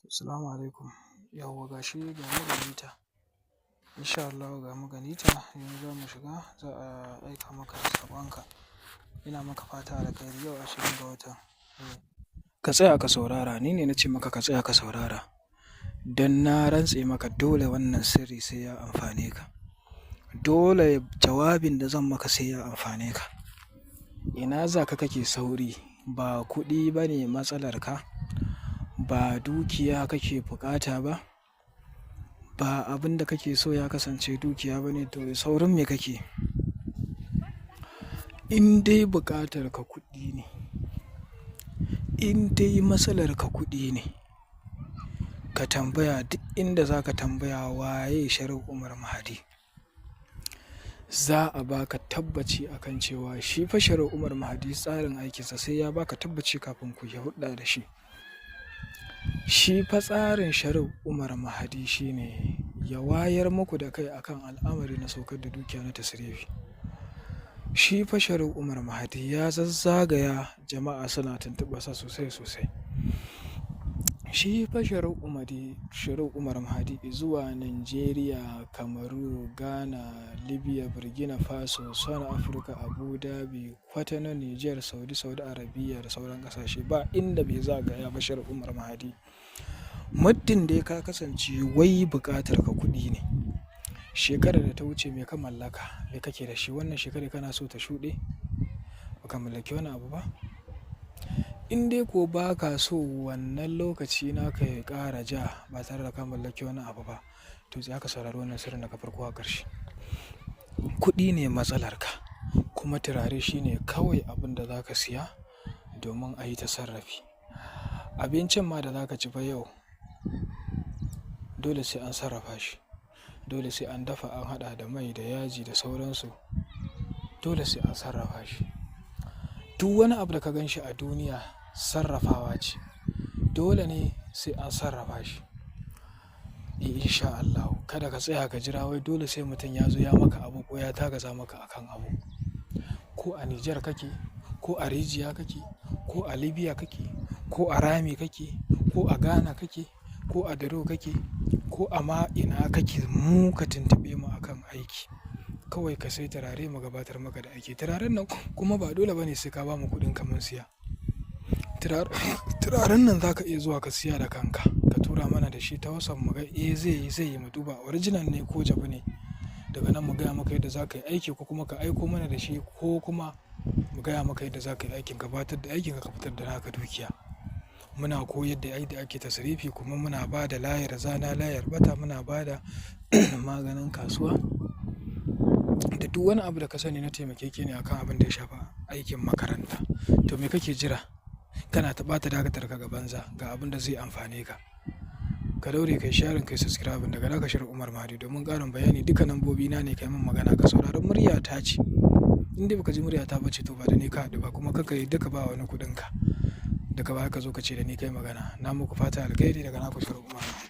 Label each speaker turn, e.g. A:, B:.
A: Assalamu alaikum. Yauwa gashi ga mu ga nita. Insha Allah ga mu ga nita. Yanzu za mu shiga, za a aika maka da saƙonka. Ina maka fata alkhairi yau 20 ga watan. Ka tsaya ka saurara. Ni ne na ce maka ka tsaya ka saurara. Dan na rantse maka dole wannan sirri sai ya amfane ka. Dole jawabin da zan maka sai ya amfane ka. Ina za ka kake sauri? Ba kuɗi ba ne matsalarka, ba dukiya kake buƙata ba, ba abin da kake so ya kasance dukiya ba ne, to saurin me kake? In dai buƙatar ka kuɗi ne, in dai matsalar ka kuɗi ne, ka tambaya duk inda za ka tambaya waye Sharif Umar Mahdi. Za a baka tabbaci akan cewa shi fa Sharif Umar Mahdi tsarin aikinsa sai ya baka tabbaci kafin ku yi hulɗa da shi. Shi fa tsarin Sharif Umar Mahdi shine ya wayar muku da kai akan al'amari na saukar da dukiya na tasrifi. Shi fa Sharif Umar Mahdi ya zazzagaya jama'a suna tuntuɓarsa sosai sosai. Shi fa Sharif Umar Mahdi zuwa Najeriya, Kamaru, Ghana, Libya, Burkina Faso, South Africa, Abu Dhabi, Kwatano, Niger, Saudi Arabia da sauran ƙasashe ba inda bai zagaya ba Sharif Umar Mahdi. Muddin dai ka kasance wai buƙatar ka kuɗi ne. Shekarar da ta wuce me ka mallaka? Me kake da shi? Wannan shekarar kana so ta shuɗe? Baka mallaki wani abu ba? In dai ko ba ka so wannan lokaci naka ya ƙara ja ba tare da ka mallaki wani abu ba, to za ka saurari wannan sirrin daga farko a ƙarshe. Kuɗi ne matsalarka, kuma turare shine kawai abin da za ka siya domin a yi ta sarrafi. Abincin ma da za ka ci fa yau dole sai an sarrafa shi. Dole sai an dafa, an haɗa da mai da yaji da sauransu. Dole sai an sarrafa shi. Duk wani abu da ka gan shi a duniya sarrafawa ce. Dole ne sai an sarrafa shi. Insha Allah. Kada ka tsaya ka jira wai dole sai mutum ya zo ya maka abu ko ya tagaza maka akan abu. Ko a Nijar kake, ko a Rijiya kake, ko a Libya kake, ko a Rami kake, ko a Ghana kake, ko a Daro kake, ko a ma ina kake, mu ka tuntuɓe mu akan aiki. Kawai ka sai turare mu gabatar maka da aiki. Turaren nan kuma ba dole bane sai ka ba mu kuɗin ka mun siya. Turaren nan za ka iya zuwa ka siya da kanka. Ka tura mana da shi ta WhatsApp mu ga zai yi mu duba original ne ko jabu ne. Daga nan mu gaya maka yadda za ka yi aiki ko kuma ka aiko mana da shi ko kuma mu gaya maka yadda za ka yi aikin, gabatar da aikin ka fitar da naka dukiya. Muna koyar da yadda ake tasrifi kuma muna ba da layar zana, layar bata, muna ba da maganin kasuwa da duk wani abu da ka sani na taimakekeniya akan abin da ya shafa aikin makaranta. To me kake jira? Kana ta ɓata dakatar ka ga banza ga abin da zai amfane ka. Ka daure kai sharing kai subscribe daga naka Sharif Umar Mahdi domin ƙarin bayani. Duka nambobi na ne kai min magana ka saurari murya ta ce. In dai baka ji murya ta bace to ba da ni ka haɗu ba, kuma kaka yi duka ba wani kuɗin ka. Daga baya ka zo ka ce da ni kai magana. Na muku fata alkhairi daga naku Sharif Umar Mahdi.